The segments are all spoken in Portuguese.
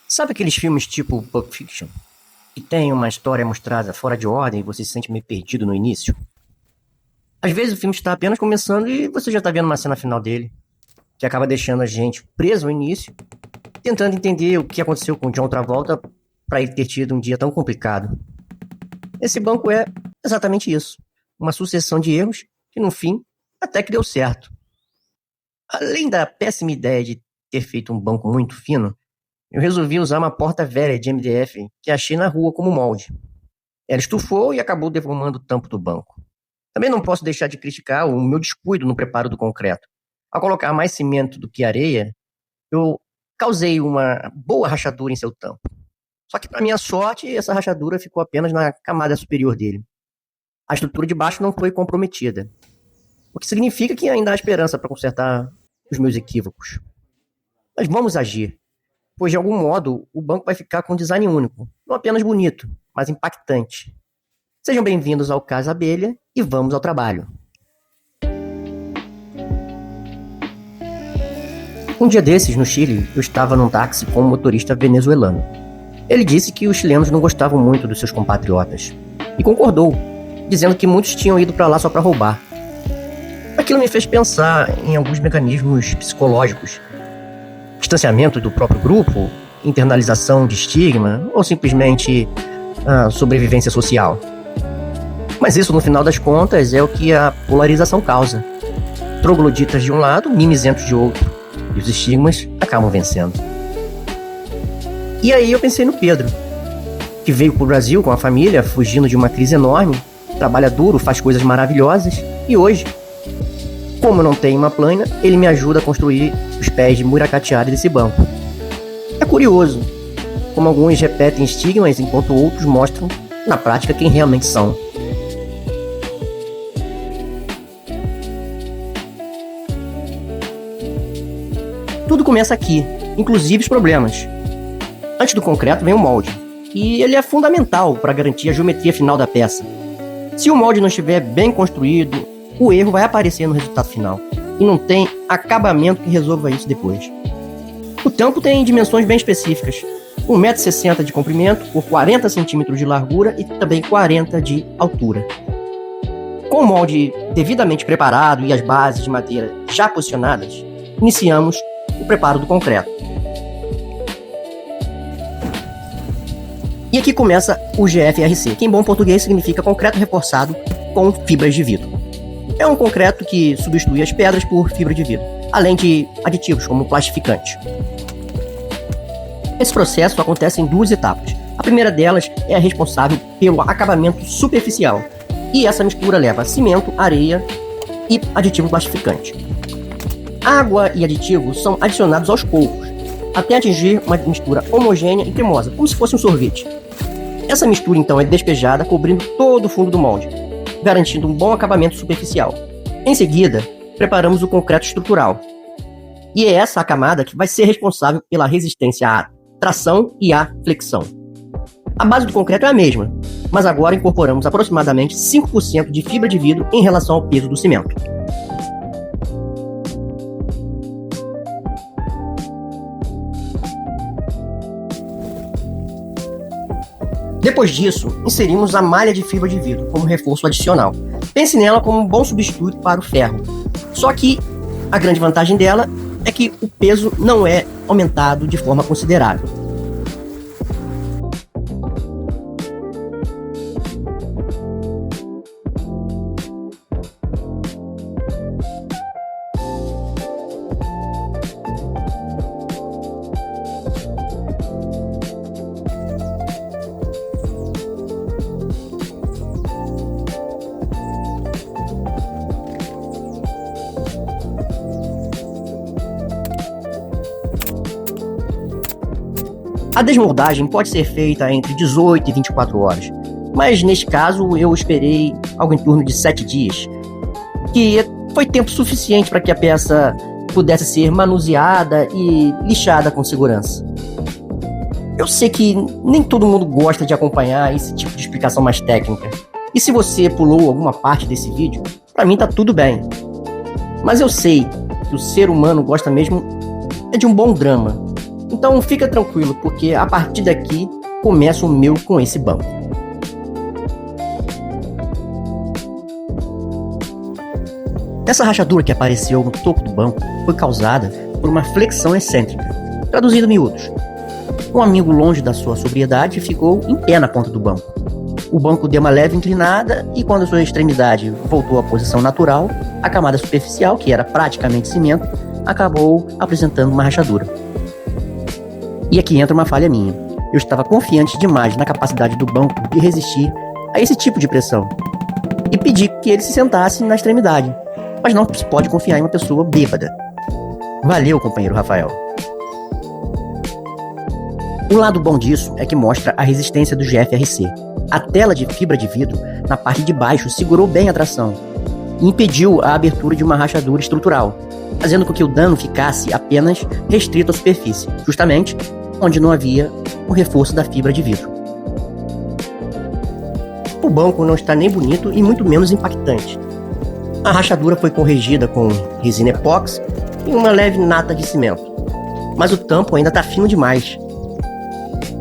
Sabe aqueles filmes tipo Pulp Fiction? Que tem uma história mostrada fora de ordem e você se sente meio perdido no início? Às vezes o filme está apenas começando e você já está vendo uma cena final dele, que acaba deixando a gente preso no início, tentando entender o que aconteceu com John Travolta para ele ter tido um dia tão complicado. Esse banco é exatamente isso, uma sucessão de erros que no fim até que deu certo. Além da péssima ideia de ter feito um banco muito fino, eu resolvi usar uma porta velha de MDF que achei na rua como molde. Ela estufou e acabou deformando o tampo do banco. Também não posso deixar de criticar o meu descuido no preparo do concreto. Ao colocar mais cimento do que areia, eu causei uma boa rachadura em seu tampo. Só que, para minha sorte, essa rachadura ficou apenas na camada superior dele. A estrutura de baixo não foi comprometida, o que significa que ainda há esperança para consertar os meus equívocos. Mas vamos agir, pois de algum modo o banco vai ficar com um design único, não apenas bonito, mas impactante. Sejam bem-vindos ao Casa Abelha e vamos ao trabalho. Um dia desses, no Chile, eu estava num táxi com um motorista venezuelano. Ele disse que os chilenos não gostavam muito dos seus compatriotas. E concordou, dizendo que muitos tinham ido para lá só para roubar. Aquilo me fez pensar em alguns mecanismos psicológicos. Distanciamento do próprio grupo, internalização de estigma ou simplesmente sobrevivência social. Mas isso, no final das contas, é o que a polarização causa. Trogloditas de um lado, mimizentos de outro. E os estigmas acabam vencendo. E aí eu pensei no Pedro, que veio pro Brasil com a família, fugindo de uma crise enorme, trabalha duro, faz coisas maravilhosas, e hoje, como não tem uma plana, ele me ajuda a construir os pés de muracateada desse banco. É curioso como alguns repetem estigmas enquanto outros mostram na prática quem realmente são. Tudo começa aqui, inclusive os problemas. Antes do concreto vem o molde, e ele é fundamental para garantir a geometria final da peça. Se o molde não estiver bem construído, o erro vai aparecer no resultado final, e não tem acabamento que resolva isso depois. O tampo tem dimensões bem específicas, 1,60 m de comprimento por 40 cm de largura e também 40 de altura. Com o molde devidamente preparado e as bases de madeira já posicionadas, iniciamos o preparo do concreto. E aqui começa o GFRC, que em bom português significa concreto reforçado com fibras de vidro. É um concreto que substitui as pedras por fibra de vidro, além de aditivos como plastificante. Esse processo acontece em duas etapas. A primeira delas é a responsável pelo acabamento superficial, e essa mistura leva cimento, areia e aditivo plastificante. Água e aditivos são adicionados aos poucos, até atingir uma mistura homogênea e cremosa, como se fosse um sorvete. Essa mistura então é despejada, cobrindo todo o fundo do molde, garantindo um bom acabamento superficial. Em seguida, preparamos o concreto estrutural. E é essa a camada que vai ser responsável pela resistência à tração e à flexão. A base do concreto é a mesma, mas agora incorporamos aproximadamente 5% de fibra de vidro em relação ao peso do cimento. Depois disso, inserimos a malha de fibra de vidro como reforço adicional. Pense nela como um bom substituto para o ferro. Só que a grande vantagem dela é que o peso não é aumentado de forma considerável. A desmoldagem pode ser feita entre 18 e 24 horas, mas neste caso eu esperei algo em torno de 7 dias, que foi tempo suficiente para que a peça pudesse ser manuseada e lixada com segurança. Eu sei que nem todo mundo gosta de acompanhar esse tipo de explicação mais técnica, e se você pulou alguma parte desse vídeo, para mim tá tudo bem. Mas eu sei que o ser humano gosta mesmo de um bom drama. Então fica tranquilo, porque a partir daqui começa o meu com esse banco. Essa rachadura que apareceu no topo do banco foi causada por uma flexão excêntrica. Traduzindo em miúdos, um amigo longe da sua sobriedade ficou em pé na ponta do banco. O banco deu uma leve inclinada e quando a sua extremidade voltou à posição natural, a camada superficial, que era praticamente cimento, acabou apresentando uma rachadura. E aqui entra uma falha minha. Eu estava confiante demais na capacidade do banco de resistir a esse tipo de pressão e pedi que ele se sentasse na extremidade. Mas não se pode confiar em uma pessoa bêbada. Valeu, companheiro Rafael. O lado bom disso é que mostra a resistência do GFRC. A tela de fibra de vidro na parte de baixo segurou bem a tração e impediu a abertura de uma rachadura estrutural, fazendo com que o dano ficasse apenas restrito à superfície, justamente onde não havia o reforço da fibra de vidro. O banco não está nem bonito e muito menos impactante. A rachadura foi corrigida com resina epóxi e uma leve nata de cimento, mas o tampo ainda está fino demais.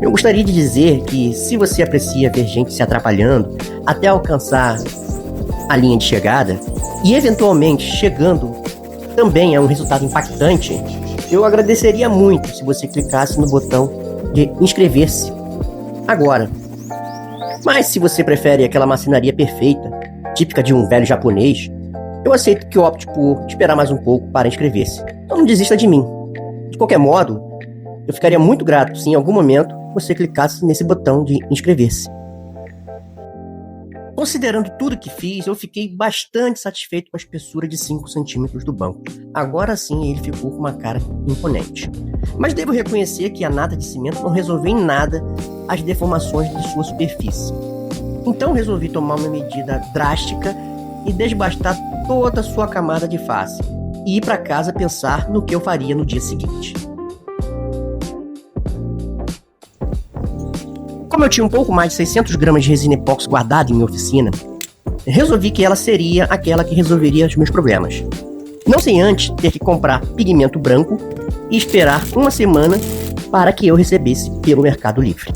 Eu gostaria de dizer que se você aprecia ver gente se atrapalhando até alcançar a linha de chegada e eventualmente chegando também a um resultado impactante, eu agradeceria muito se você clicasse no botão de inscrever-se agora. Mas se você prefere aquela marcenaria perfeita, típica de um velho japonês, eu aceito que opte por esperar mais um pouco para inscrever-se. Então não desista de mim. De qualquer modo, eu ficaria muito grato se em algum momento você clicasse nesse botão de inscrever-se. Considerando tudo que fiz, eu fiquei bastante satisfeito com a espessura de 5 centímetros do banco. Agora sim ele ficou com uma cara imponente. Mas devo reconhecer que a nata de cimento não resolveu em nada as deformações de sua superfície. Então resolvi tomar uma medida drástica e desbastar toda a sua camada de face e ir para casa pensar no que eu faria no dia seguinte. Como eu tinha um pouco mais de 600 gramas de resina epóxi guardada em minha oficina, resolvi que ela seria aquela que resolveria os meus problemas. Não sem antes ter que comprar pigmento branco e esperar uma semana para que eu recebesse pelo Mercado Livre.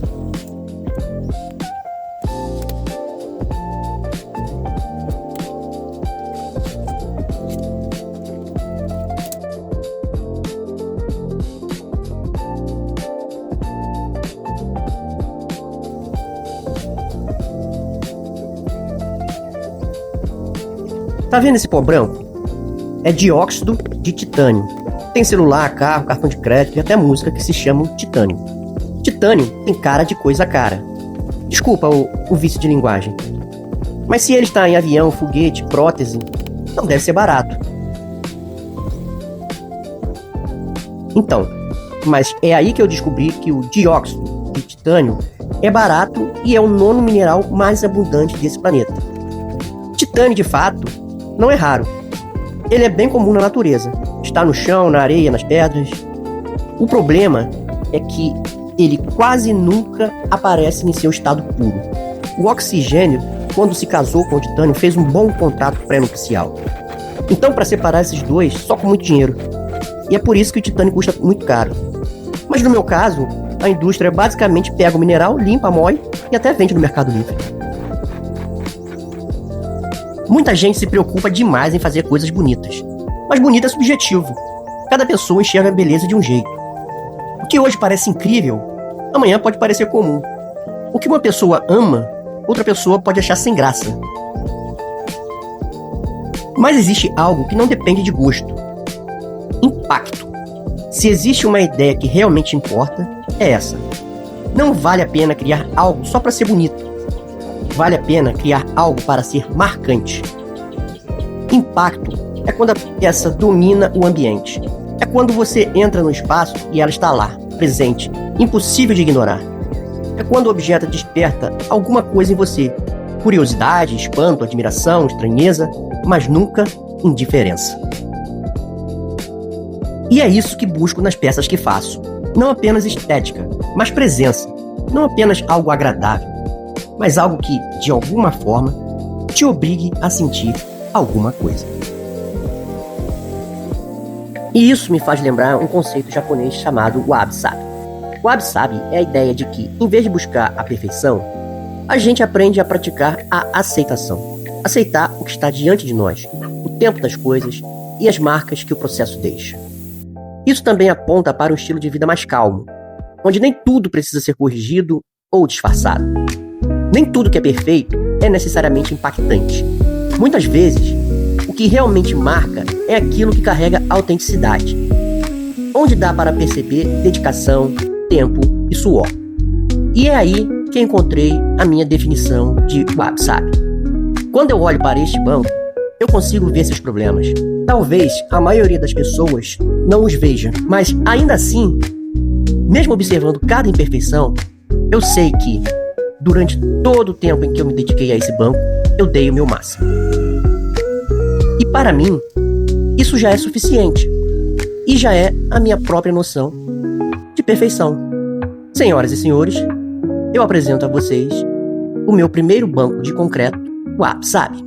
Tá vendo esse pó branco? É dióxido de titânio. Tem celular, carro, cartão de crédito e até música que se chamam titânio. Titânio tem cara de coisa cara. Desculpa o vício de linguagem. Mas se ele está em avião, foguete, prótese, não deve ser barato. Então, mas é aí que eu descobri que o dióxido de titânio é barato e é o 9º mineral mais abundante desse planeta. Titânio, de fato, não é raro. Ele é bem comum na natureza. Está no chão, na areia, nas pedras. O problema é que ele quase nunca aparece em seu estado puro. O oxigênio, quando se casou com o titânio, fez um bom contrato pré-nupcial. Então, para separar esses dois, só com muito dinheiro. E é por isso que o titânio custa muito caro. Mas no meu caso, a indústria basicamente pega o mineral, limpa, moe e até vende no Mercado Livre. Muita gente se preocupa demais em fazer coisas bonitas. Mas bonito é subjetivo. Cada pessoa enxerga a beleza de um jeito. O que hoje parece incrível, amanhã pode parecer comum. O que uma pessoa ama, outra pessoa pode achar sem graça. Mas existe algo que não depende de gosto. Impacto. Se existe uma ideia que realmente importa, é essa. Não vale a pena criar algo só para ser bonito. Vale a pena criar algo para ser marcante. Impacto é quando a peça domina o ambiente. É quando você entra no espaço e ela está lá, presente, impossível de ignorar. É quando o objeto desperta alguma coisa em você. Curiosidade, espanto, admiração, estranheza, mas nunca indiferença. E é isso que busco nas peças que faço. Não apenas estética, mas presença. Não apenas algo agradável, mas algo que, de alguma forma, te obrigue a sentir alguma coisa. E isso me faz lembrar um conceito japonês chamado wabi-sabi. O Wabi-Sabi é a ideia de que, em vez de buscar a perfeição, a gente aprende a praticar a aceitação. Aceitar o que está diante de nós, o tempo das coisas e as marcas que o processo deixa. Isso também aponta para um estilo de vida mais calmo, onde nem tudo precisa ser corrigido ou disfarçado. Nem tudo que é perfeito é necessariamente impactante. Muitas vezes, o que realmente marca é aquilo que carrega autenticidade, onde dá para perceber dedicação, tempo e suor. E é aí que encontrei a minha definição de Wabi-Sabi. Quando eu olho para este banco, eu consigo ver seus problemas. Talvez a maioria das pessoas não os veja, mas ainda assim, mesmo observando cada imperfeição, eu sei que, durante todo o tempo em que eu me dediquei a esse banco, eu dei o meu máximo. E para mim, isso já é suficiente. E já é a minha própria noção de perfeição. Senhoras e senhores, eu apresento a vocês o meu primeiro banco de concreto, Wabi-Sabi.